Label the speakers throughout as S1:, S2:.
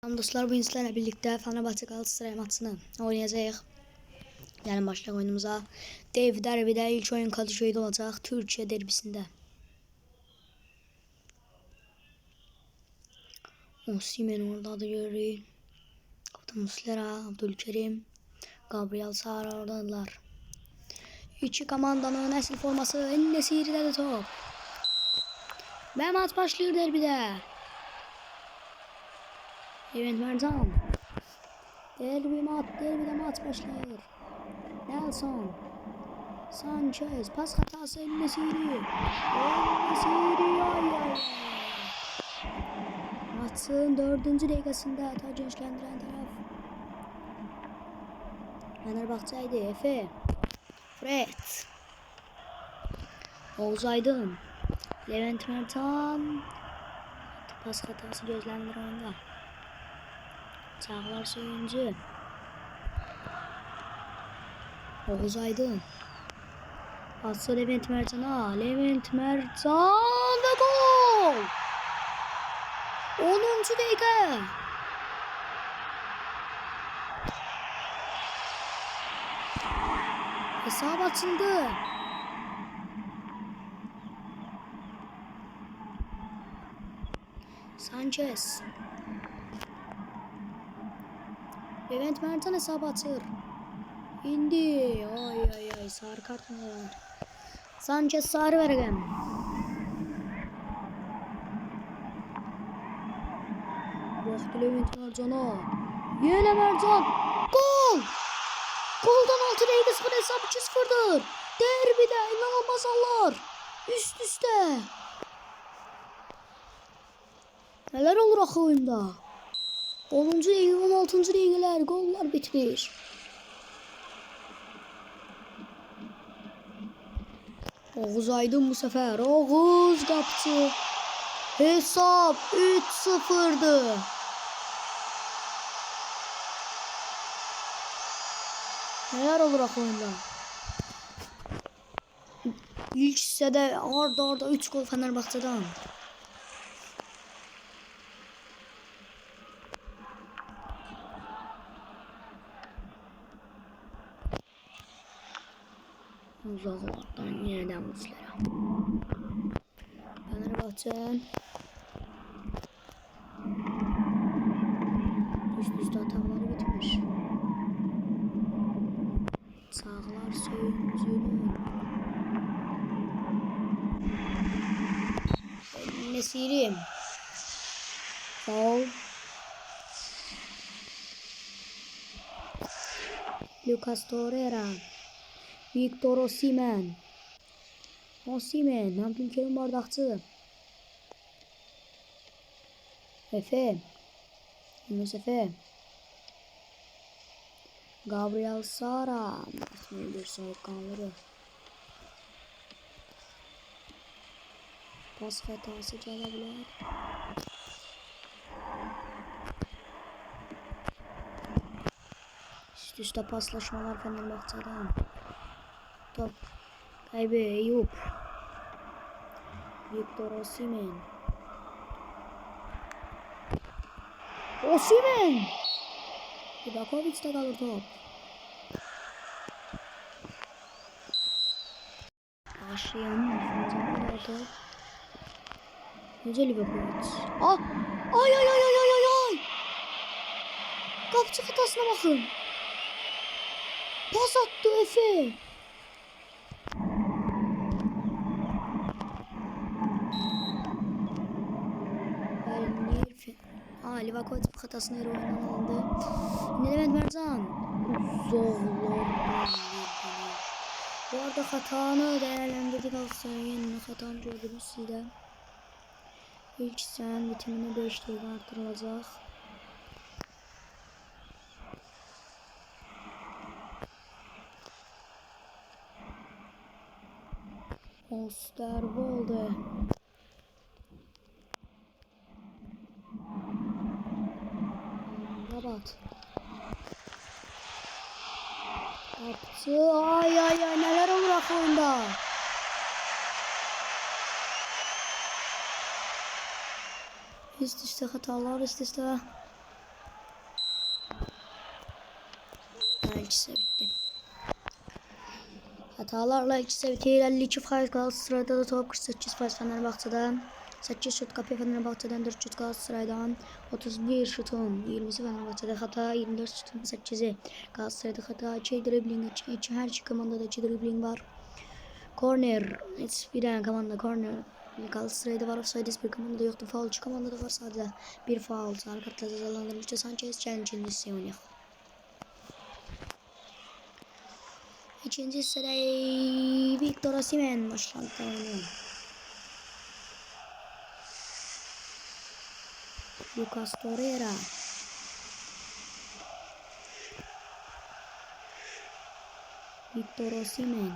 S1: Dostlar, bu sizlerle birlikte Fenerbahçe Galatasaray maçını oynayacağız. Yani başlayalım oyunumuza. Dev derbide ilk oyun Kadıköy'de olacak. Türkiye derbisinde. Osimhen orada da görüyor. Kaptan Muslera, Abdülkerim, Gabriel Sara oradadılar. İki komandanın esil forması En-Nesyri'de de top. Ve maç başlıyor derbide. Evet Merdan. Derbide maç başlıyor. Nelson. Sanchez. Pas hatası En-Nesyri. En-Nesyri. Ay. Maçın 4. dakikasında gençlendiren taraf Fenerbahçe'ydi. Efe. Fred. Oğuz Aydın. Levent Mertan. Pas hatası gözlendiren oyunda. Çağlar Söyüncü. Oğuz Aydın. Pası Levent Mertan'a. Levent Mertan ve gol! 10. dakika. Hesap açıldı. Sanchez. Levent Mertan hesap açır. İndi. Ay sarı kart mı? Sanchez sarı vergen. Baktı Levent Mertan'a. Yine Mertan. Gol! Goldan 6 dakika 0 hesap 2-0'dır. Derbide inanılmaz anlar. Üst üste. Neler olur akı oyunda. 10. dakika 16. dakikalar goller bitmiş. Oğuz Aydın bu sefer. Oğuz kaptı. Hesap 3-0'dı. Neler olur oyunda. İlk hissede arda 3 gol Fenerbahçe'den. Uzaklardan yeniden Muslera. Fenerbahçe üst hataları bitmiş. Çağlar Söyüncü'nün En-Nesyri. Foul. Lucas Torreira. Victor Osimhen. Abdülkerim bardakçı. Efe. Yunus Efe. Gabriel Sara. Bir soğukkanları. Pas hatası çalabilir. Üst üste paslaşmalar Fenerbahçe'den. Top kaybı Eyüp. Victor Osimhen. Livakovic'te kalır top. Başlayan top. Güzel Livakovic. Ay. Kapçı hatasına bakın. Pas attı Efe. Livakovic hatasını yere oyundan aldı. Yine Levent Mertan. Zorlar. Bu arada hatanı değerlendirdik Galatasaray'ın hatanı gördünüz siz de. İlk sen bitimine 5 dakika artırılacak. Osterwolde. Rabat. Yaptı. Ay neler olur oyunda. Üst üste hatalar, üst üste ilkisi bitti. Hatalarla ikisi bitti. 52 faiz Galatasaray'da da top 48 faiz Fenerbahçe'den. 8 şut kapıyor Fenerbahçe'den, 4 şut Galatasaray'dan. 31 şutun 20'si Fenerbahçe'de hata, 24 şutun 8'i Galatasaray'da hata. 2 dribbling, her iki komandada 2 dribbling var. Corner, bir tane komanda corner. Galatasaray'da var, offside bir komandada yoktu. Foul 2 komandada var sadece. Bir foul. Sarı kartla cezalandırılmıştı. Sanchez challenge istiyor. İkinci hissede Victor Osimhen başlattı oyunu. Lucas Torreira. Victor Osimhen.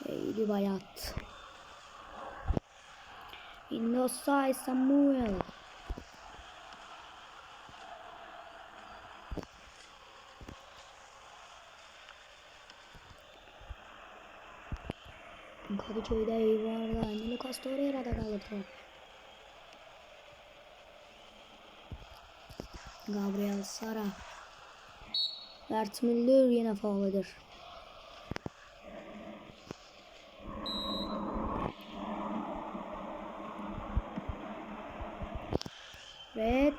S1: Eydi Bayat. Inosay Samuel. Kadıköy'de Eyvar'da Lucas Torreira'da kalır top. Gabriel Sara. Bert Müller yine faulıdır. Red.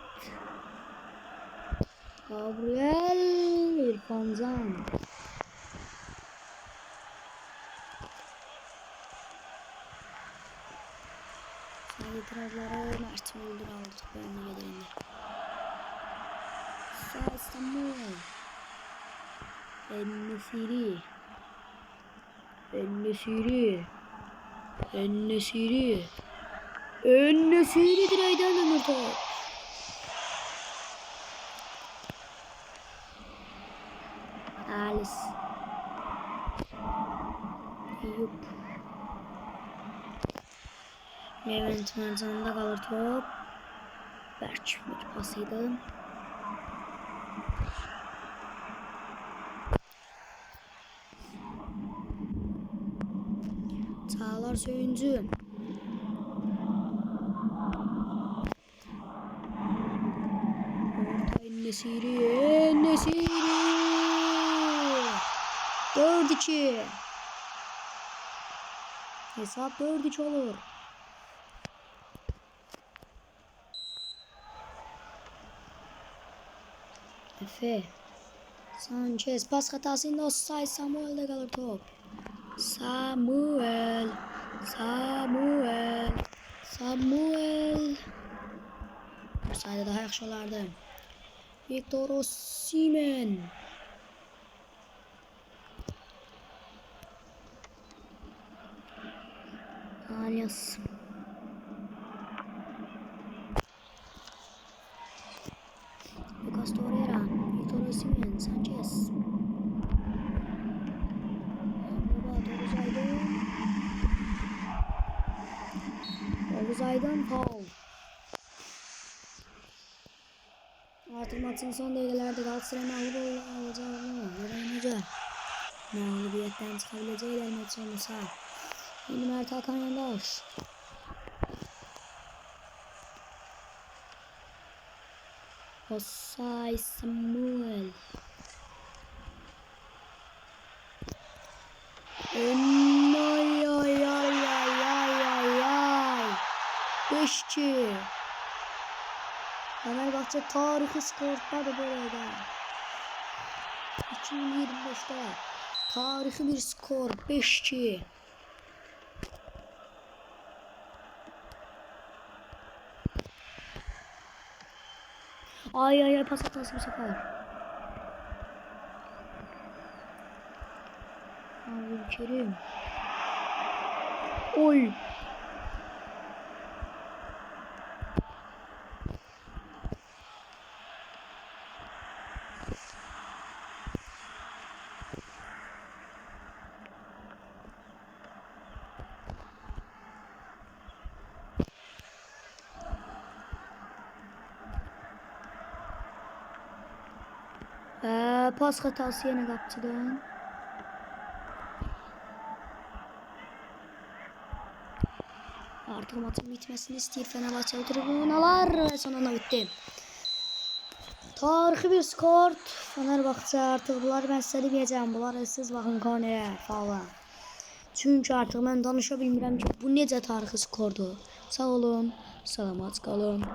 S1: Gabriel İrfan Can. İtirazları Mert Müldür aldı topu önüne geldiğinde. Sağ Samuel. En-Nesyri. En-Nesyri. En-Nesyri. En-Nesyri direğden dönür top. Alice. Eyüp. Levent Mercan'da kalır top. Berç bir pasıydı. Çağlar Söyüncü. Orta En-Nesyri. En-Nesyri. 4-2. Hesap 4-3 olur. Efe. Sanchez pas hatasında offside. Samuel'de kalır top. Samuel. Bu sayede daha yaxşı olardı. Victor Osimhen. Alias. Lucas Torreira. Victor Osimhen. Sanchez. Oğuz Aydın foul. Artık maçın son dakikalarda Galatasaray mağlup olacağını öğrenecek. Mağlubiyetten çıkabileceğiler maç olursa. Şimdi Mert Hakan Yandaş. Osay Samuel. Ay ay ay ay ay ay ay. 5-2. Fenerbahçe tarihi skorda böyle. 2025'te tarihi bir skor 5-2. Ay ay ay pas hatası bu sefer. Abdülkerim. Oy. Pas hatası yine kapçıdan. Artık maçın bitmesini istiyor Fenerbahçe tribunalar ve sonunda bitti. Tarixi bir skor. Fenerbahçe artıq bunları mən sizə deməyəcəm. Bunları siz baxın kornerə falan. Çünki artıq mən danışa bilmirəm ki, bu necə tarixi skordur. Sağ olun, salamat qalın.